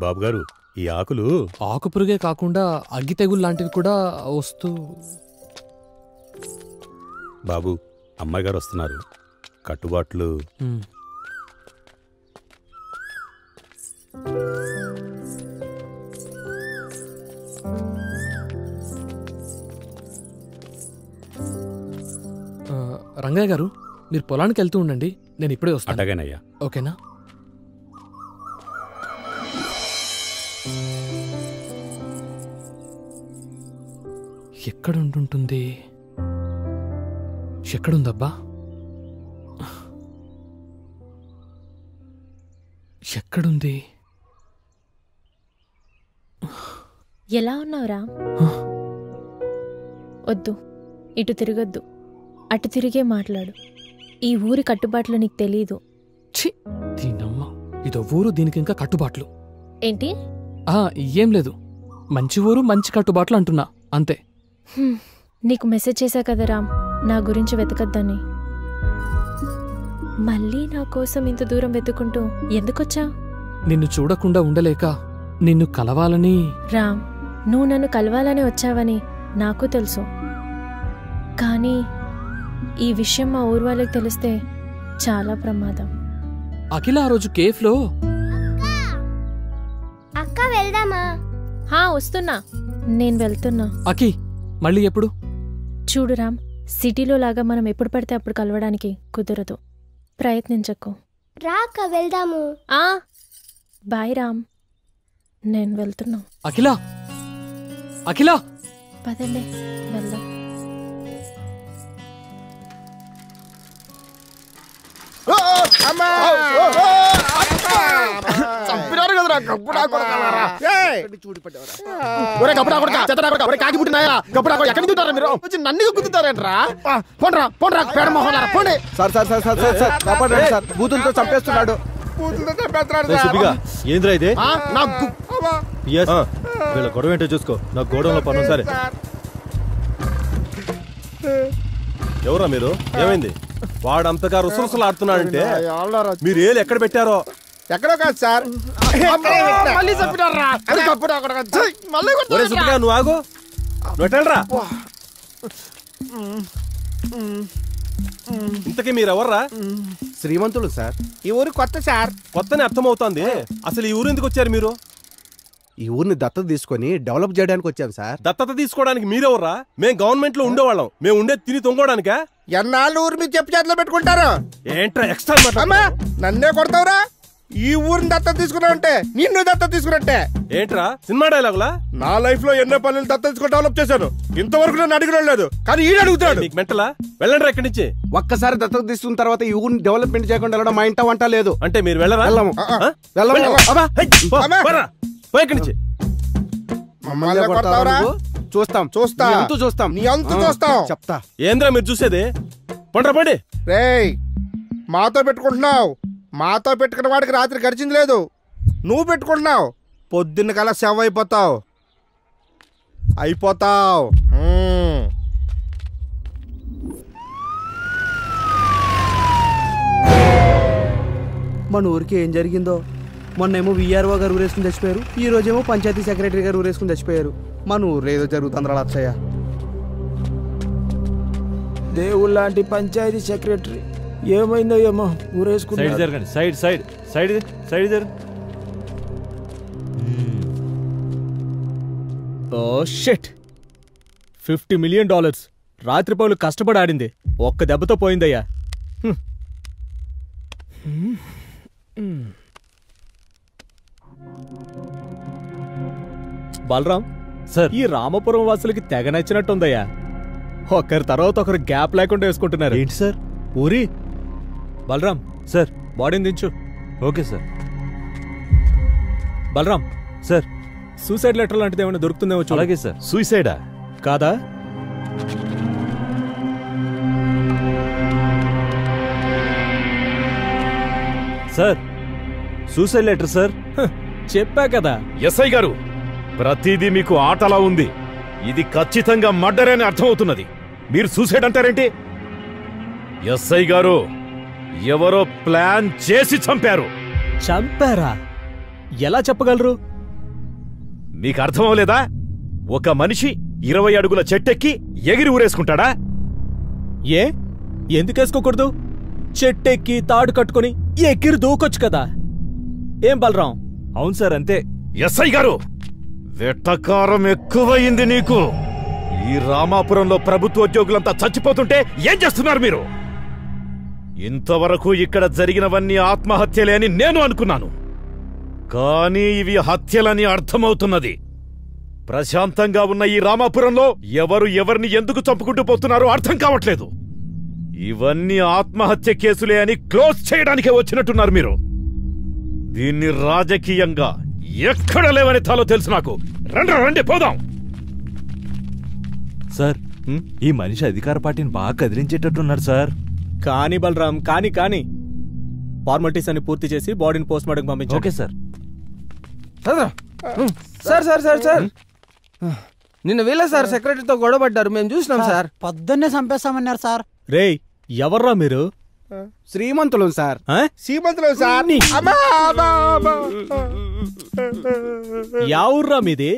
బాబుగారు, ఈ ఆకులు ఆకుపురుగే కాకుండా అగ్గి తెగులు లాంటివి కూడా వస్తూ. బాబు, అమ్మాయి గారు వస్తున్నారు. కట్టుబాట్లు రంగయ్య గారు, మీరు పొలానికి వెళ్తూ ఉండండి, నేను ఇప్పుడే వస్తాను. అటగానయ్యా. ఓకేనా? ఎక్కడుంటుంది? ఎక్కడుందబ్బా? ఎక్కడుంది? ఎలా ఉన్నావురా? వద్దు, ఇటు తిరగొద్దు, అటు తిరిగే మాట్లాడు. ఈ ఊరి కట్టుబాట్లు నీకు తెలీదు. దీనమ్మ, ఇదో ఊరు, దీనికి ఇంకా కట్టుబాట్లు ఏంటి? ఏం లేదు, మంచి ఊరు మంచి కట్టుబాట్లు అంటున్నా, అంతే. నీకు మెసేజ్ చేశా కదా రామ్, నా గురించి వెతకద్దని. మళ్ళీ నా కోసం ఇంత దూరం వెతుకుంటూ ఎందుకొచ్చా? నిన్ను చూడకుండా ఉండలేక నిన్ను కలవాలని. రామ్, నువ్వు నన్ను కలవాలని వచ్చావని నాకు తెలుసు, కానీ ఈ విషయం మా ఊరు వాళ్ళకి తెలిస్తే చాలా ప్రమాదం. అఖిల ఆ రోజు కేఫ్లో. అక్క వెళ్దామా? వస్తున్నా, నేను వెళ్తున్నా. అఖి, మళ్ళీ ఎప్పుడు? చూడు రామ్, సిటీలో లాగా మనం ఎప్పుడు పడితే అప్పుడు కలవడానికి కుదరదు, ప్రయత్నించకు. రాక వెళ్దాము. బాయ్ రామ్, నేను వెళ్తున్నా. అఖిల, అఖిల, పదండి వెళ్దాం. చంపినారు కదరా గప్పుడా కొడకలారా. ఒరే గప్పుడా కొడక, చెత్తడా కొడక, ఒరే కాకి పుట్టినాయా గప్పుడా కొడక, ఎక్కడికి దిగుతారా మీరు? వచ్చి నన్ను గుద్దుతారేంట్రా? పోండ్రా పోండ్రా పేడ మొహలారా పోండి. Sir sir sir sir sir sir కాపాడండి సార్, బూతులతో చంపేస్తున్నాడు. ఏంద్రా ఇదే? నాకు వీళ్ళ గొడవ ఏంటో చూసుకో. నాకు గోడంలో పను. సరే ఎవరా మీరు? ఏమైంది? వాడంతగా రుసరుసలు ఆడుతున్నాడంటే మీరు ఏళ్ళు ఎక్కడ పెట్టారో? ఎక్కడో కాదు సార్. మళ్ళీ చంపినారా? నువ్వు ఆగు, నువ్వు ఎట్టరా? ఇంతకీ మీరెవర్రా? శ్రీమంతులు సార్. ఈ ఊరు కొత్త సార్. కొత్తనే అర్థమవుతోంది. అసలు ఈ ఊరు ఎందుకు వచ్చారు మీరు? ఈ ఊరిని దత్తత తీసుకొని డెవలప్ చేయడానికి వచ్చాం సార్. దత్తత తీసుకోవడానికి మీరెవర్రా? మేము గవర్నమెంట్ లో ఉండేవాళ్ళం. మేము ఉండే తిని తొంగోడానికా? ఎన్నాళ్ళు ఊరు మీకు చెప్పి చేతిలో పెట్టుకుంటారు? ఏంట్రా ఎక్స్ట్రా? నన్నే కొడతావురా? ఈ ఊరిని దత్తత తీసుకున్నావంటే నిన్ను దత్తత తీసుకున్నట్టే. ఏంట్రా సినిమా డైలాగులా? నా లైఫ్ లో ఎన్నో పనులు దత్తత తీసుకుని డెవలప్ చేశాను. ఇంతవరకు నన్ను అడిగిన లేదు, కానీ ఈడు అడుగుతాడు. మీకు మెంటలా? వెళ్ళండి ఇక్కడి నుంచి. ఒక్కసారి దత్తత తీసుకున్న తర్వాత ఈ ఊరిని డెవలప్మెంట్ చేయకుండా వెళ్ళడం మా ఇంట వంట లేదు. అంటే మీరు వెళ్ళరా? వెళ్ళము. చూస్తాం చూస్తా నీ అంతు చూస్తాం. నీ అంతు చూస్తాం. చెప్తా. ఏంద్రా మీరు చూసేది? పండ్రా పండి. రేయ్ మాతో పెట్టుకుంటున్నావు. మాతో పెట్టుకున్న వాడికి రాత్రి గడిచింది లేదు. నువ్వు పెట్టుకుంటున్నావు, పొద్దున్న కల్లా సెవ్ అయిపోతావు. మన ఊరికి ఏం జరిగిందో? మొన్నేమో విఆర్ఓ గారు ఊరేసుకుని చచ్చిపోయారు, ఈ రోజేమో పంచాయతీ సెక్రటరీ గారు ఊరేసుకుని చచ్చిపోయారు. మన ఊర్లో ఏదో జరుగుతుందిరా అచ్చయ్య. దేవుళ్ళలాంటి పంచాయతీ సెక్రటరీ ఏమైందో ఏమో ఊరేసుకుని. జరగండి. సైడ్ సైడ్ సైడ్ సైడ్ జరగండి. Oh shit. $50 మిలియన్ రాత్రిపౌలు కష్టపడి ఆడింది ఒక్క దెబ్బతో పోయిందయ్యా. బలరాం సార్, ఈ రామపురం వాసులకి తెగ నచ్చినట్టుందయ్యా. ఒకరి తర్వాత ఒకరు గ్యాప్ లేకుండా వేసుకుంటున్నారు. ఏంటి సార్? ఊరి బలరాం సార్, బాడీని దించు. Okay sir. Balram sir, suicide letter లాంటిది ఏమైనా దొరుకుతుందేమో చూడు. అలాగే సార్. సూసైడా? కాదా? Sir, suicide letter sir. చెప్పా కదా. ఎస్ఐ గారు, ప్రతిదీ మీకు ఆటలా ఉంది. ఇది ఖచ్చితంగా మర్డర్ అని అర్థమవుతున్నది. మీరు సూసైడ్ అంటారేంటి? ఎస్ఐ గారు, ఎవరో ప్లాన్ చేసి చంపారు. చంపారా? ఎలా చెప్పగలరు? మీకు అర్థమవలేదా? ఒక మనిషి 20 అడుగుల చెట్టెక్కి ఎగిరి ఊరేసుకుంటాడా? ఏ ఎందుకేసుకోకూడదు? చెట్టెక్కి తాడు కట్టుకుని ఎగిరి దూకొచ్చు కదా. ఏం బలరాం? అవును సార్, అంతే. ఎస్ఐ గారు, వెట్టకారం ఎక్కువయింది నీకు. ఈ రామాపురంలో ప్రభుత్వ ఉద్యోగులంతా చచ్చిపోతుంటే ఏం చేస్తున్నారు మీరు? ఇంతవరకు ఇక్కడ జరిగినవన్నీ ఆత్మహత్యలే అని నేను అనుకున్నాను, కానీ ఇవి హత్యలని అర్థమవుతున్నది. ప్రశాంతంగా ఉన్న ఈ రామాపురంలో ఎవరు ఎవరిని ఎందుకు చంపుకుంటూ పోతున్నారో అర్థం కావట్లేదు. ఇవన్నీ ఆత్మహత్య కేసులే అని క్లోజ్ చేయడానికే వచ్చినట్టున్నారు మీరు. దీన్ని రాజకీయంగా ఎక్కడ లేవని తాలో తెలుసు నాకు. రండి పోదాం. సార్, ఈ మనిషి అధికార పార్టీని బాగా కదిలించేటట్టున్నాడు సార్. కానీ బలరాం, కానీ ఫార్మాలిటీస్ అన్ని పూర్తి చేసి బాడీని పోస్ట్ మార్టం పంపించారు. Okay sir. Sir sir sir sir నిన్న వీళ్ళ సార్ సెక్రటరీతో గొడవ పడ్డారు, మేము చూసినాం సార్. పొద్దున్నే చంపేస్తామన్నారు సార్. రేయ్, ఎవర్రా మీరు? శ్రీమంతులు సార్. శ్రీమంతులు సార్. యా ఊర్రా మీది?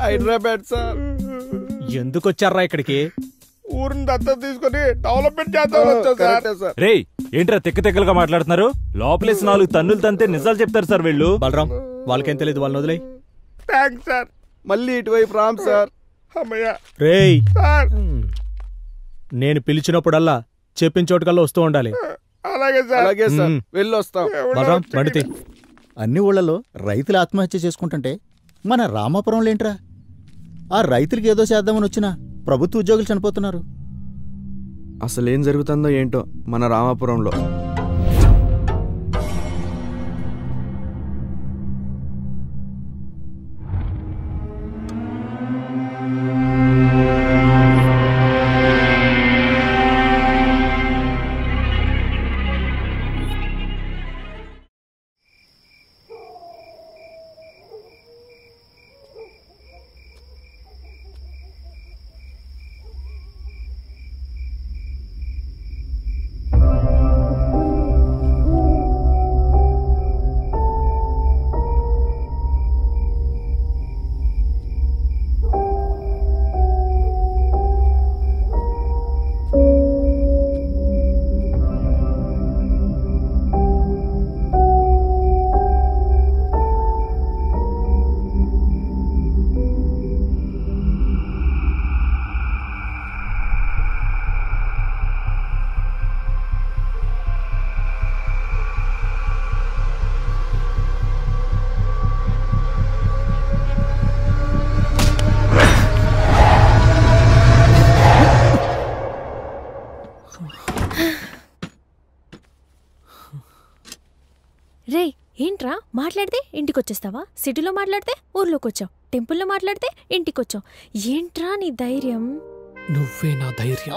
హైదరాబాద్ సార్. ఎందుకొచ్చారా ఇక్కడికి? ఊరిని దత్తత తీసుకొని డెవలప్మెంట్ చేద్దాం సార్. రేయ్, ఏంట్రా తెక్కలుగా మాట్లాడుతున్నారు? లోపలేసి 4 తన్నులు తంతే నిజాలు చెప్తారు సార్ వీళ్ళు. బలరాం, వాళ్ళకేం తెలియదు, వాళ్ళని వదిలే. Thanks sir. మళ్ళీ ఇటువైపు రామ్ సార్. రేయ్, నేను పిలిచినప్పుడల్లా చెప్పిన చోటుకల్లా వస్తూ ఉండాలి. అలాగే సార్. వెళ్ళొస్తాం. బలరాం, బండితే. అన్ని ఊళ్ళలో రైతులు ఆత్మహత్య చేసుకుంటుంటే మన రామాపురంలో ఏంట్రా ఆ రైతులకి ఏదో చేద్దామని వచ్చినా ప్రభుత్వ ఉద్యోగులు చనిపోతున్నారు. అసలేం జరుగుతుందో ఏంటో మన రామాపురంలో. రే ఏంట్రా మాట్లాడితే ఇంటికొచ్చేస్తావా? సిటీలో మాట్లాడితే ఊర్లోకి వచ్చావు, టెంపుల్లో మాట్లాడితే ఇంటికొచ్చావు. ఏంట్రా నీ ధైర్యం? నువ్వే నా ధైర్యం.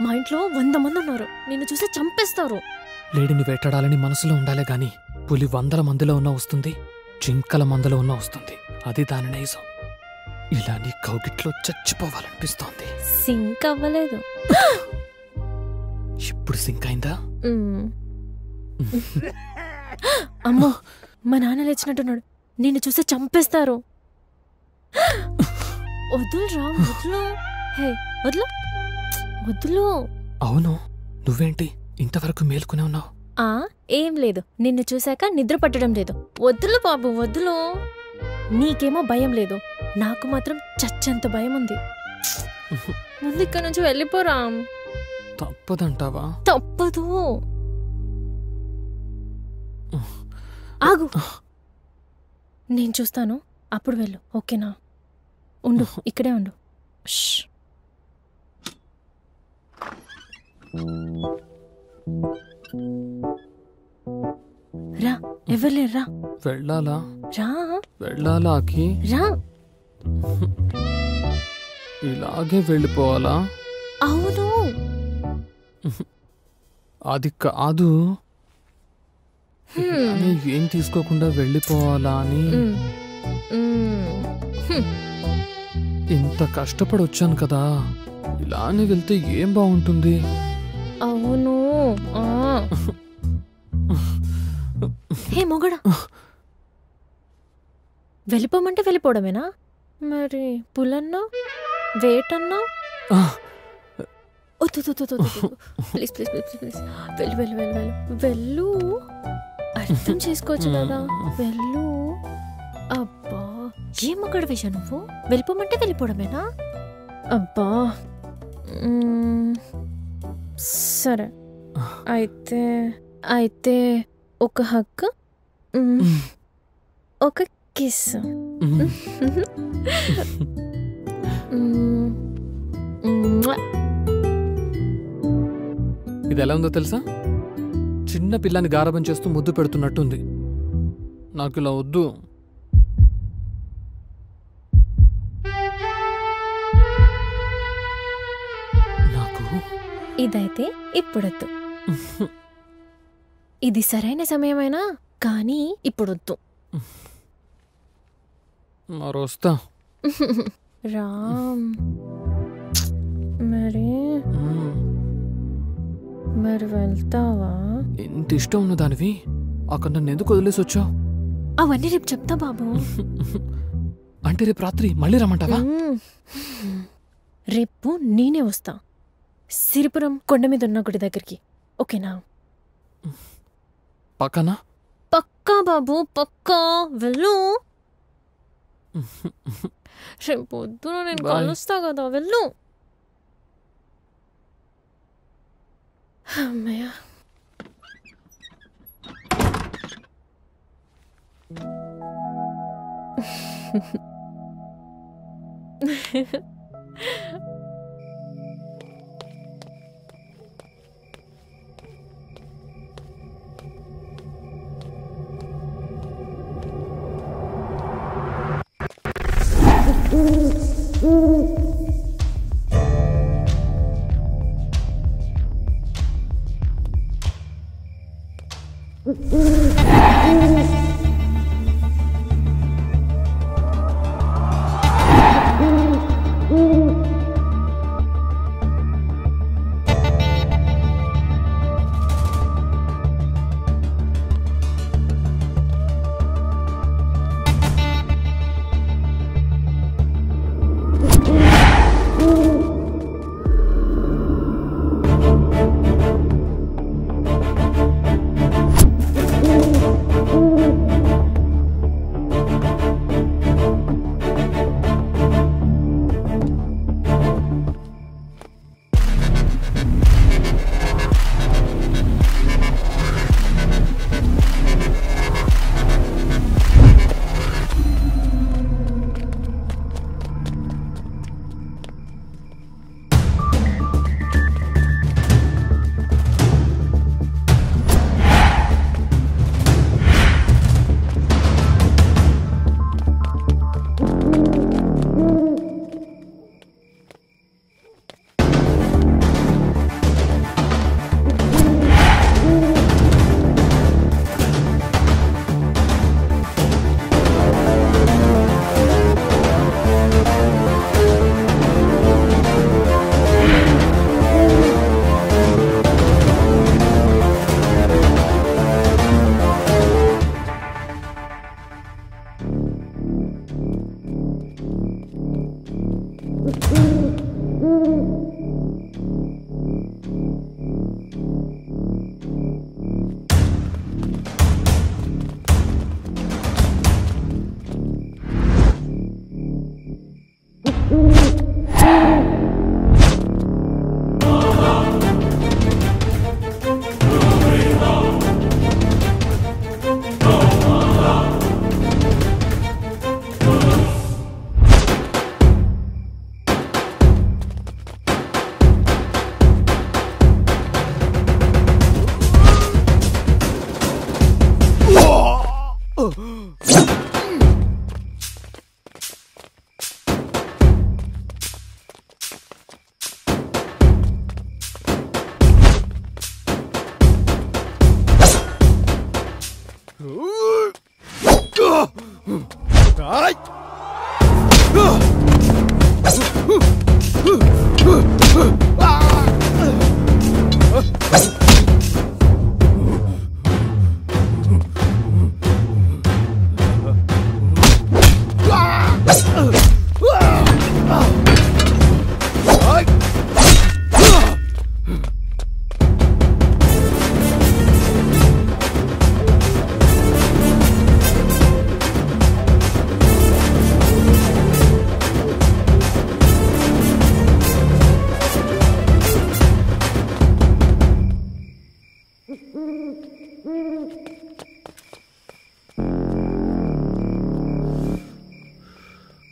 మా ఇంట్లో 100 మంది ఉన్నారు, నిన్ను చూసి చంపేస్తారు. లేడిని వేటాడాలని మనసులో ఉండాలే గాని పులి 100 మందిలో ఉన్నా వస్తుంది, జింకల మందలో ఉన్నా వస్తుంది. అది దాని నైజం. ఇలా నీ కౌగిట్లో చచ్చిపోవాలనిపిస్తోంది. సింక్ అవ్వలేదు. ఇప్పుడు సింక్ అయిందా? అమ్మో, మా నాన్న లేచినట్టున్నాడు, నిన్ను చూసి చంపేస్తారు. వదులురా, వదులు. హే వదులు, వదులు. అవును, నువ్వేంటి ఇంతవరకు మేల్కొనే ఉన్నావు? ఏం లేదు, నిన్ను చూశాక నిద్ర పట్టడం లేదు. వద్దులు బాబు, వద్దులు. నీకేమో భయం లేదు, నాకు మాత్రం చచ్చంత భయం ఉంది. ముందు ఇక్కడ నుంచి వెళ్ళిపోరా. తప్పదంటావా? తప్పదు. ఆగు, నేను చూస్తాను, అప్పుడు వెళ్ళు. ఓకేనా? ఉండు, ఇక్కడే ఉండు. రా, ఎవరు లేరు, రా. వెళ్ళాలా? రా. వెళ్ళాలా? రా. ఇలాగే వెళ్ళిపోవాలా? అవును. అది కాదు, ఏం తీసుకోకుండా వెళ్ళిపోవాలా అని. ఇంత కష్టపడి వచ్చాను కదా, ఇలానే వెళ్తే ఏం బాగుంటుంది? అవును. హే మొగడా, వెళ్ళిపోమంటే వెళ్ళిపోవడమేనా? మరి పులన్నా వేటన్నా? ప్లీజ్ ప్లీజ్ ప్లీజ్ ప్లీజ్ వెళ్ళు వెళ్ళు వెళ్ళు వెళ్ళు వెళ్ళు. అర్థం చేసుకోవచ్చు కదా, వెళ్ళు. అబ్బా, ఏం మొగడ వేశా నువ్వు? వెళ్ళిపోమంటే వెళ్ళిపోవడమేనా? అబ్బా, సరే అయితే అయితే ఒక హక్, ఒక కిస్. ఇది ఎలా ఉందో తెలుసా? చిన్న పిల్లని గారబం చేస్తూ ముద్దు పెడుతున్నట్టుంది. నాకు ఇలా వద్దు. నాకు ఇదైతే ఇప్పుడొద్దు. ఇది సరైన సమయమైనా కానీ ఇప్పుడొద్దు. మరొస్తా. రామ్, మరి వెళ్తావా? ఇంత ఇష్టం ఉన్న దానివి అక్కడ నన్ను ఎందుకు వదిలేసి వచ్చావు? అవన్నీ రేపు చెప్తా బాబు. అంటే రేపు రాత్రి మళ్ళీ రమ్మంటావా? రేపు నేనే వస్తా, సిరిపురం కొండ మీద ఉన్న గుడి దగ్గరికి. ఓకేనా? పక్కనా? పక్కా బాబు, పక్కా. వెళ్ళు. రేపు పొద్దున నేను కలుస్తా కదా, వెళ్ళు. అమ్మయ్య.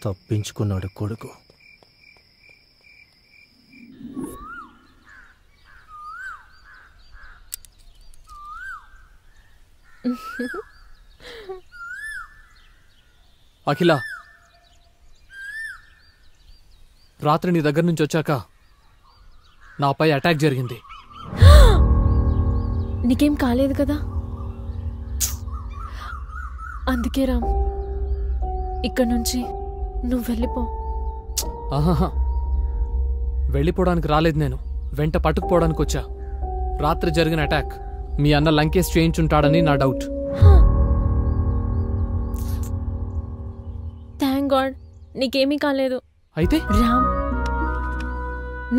తప్పించుకున్నాడు కొడుకు. అఖిల, రాత్రి నీ దగ్గర నుంచి వచ్చాక నాపై అటాక్ జరిగింది. నీకేం కాలేదు కదా? అందుకే రామ్, ఇక్కడ నుంచి నువ్వు వెళ్ళిపో. ఆహాహా, వెళ్ళిపోవడానికి రాలేదు నేను, వెంట పట్టుకుపోవడానికి వచ్చా. రాత్రి జరిగిన అటాక్ మీ అన్న లంకేష్ చేయించుంటాడని నా డౌట్. థ్యాంక్ గాడ్ నీకేమీ కాలేదు. అయితే రామ్,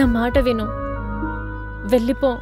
నా మాట విను, వెళ్ళిపో.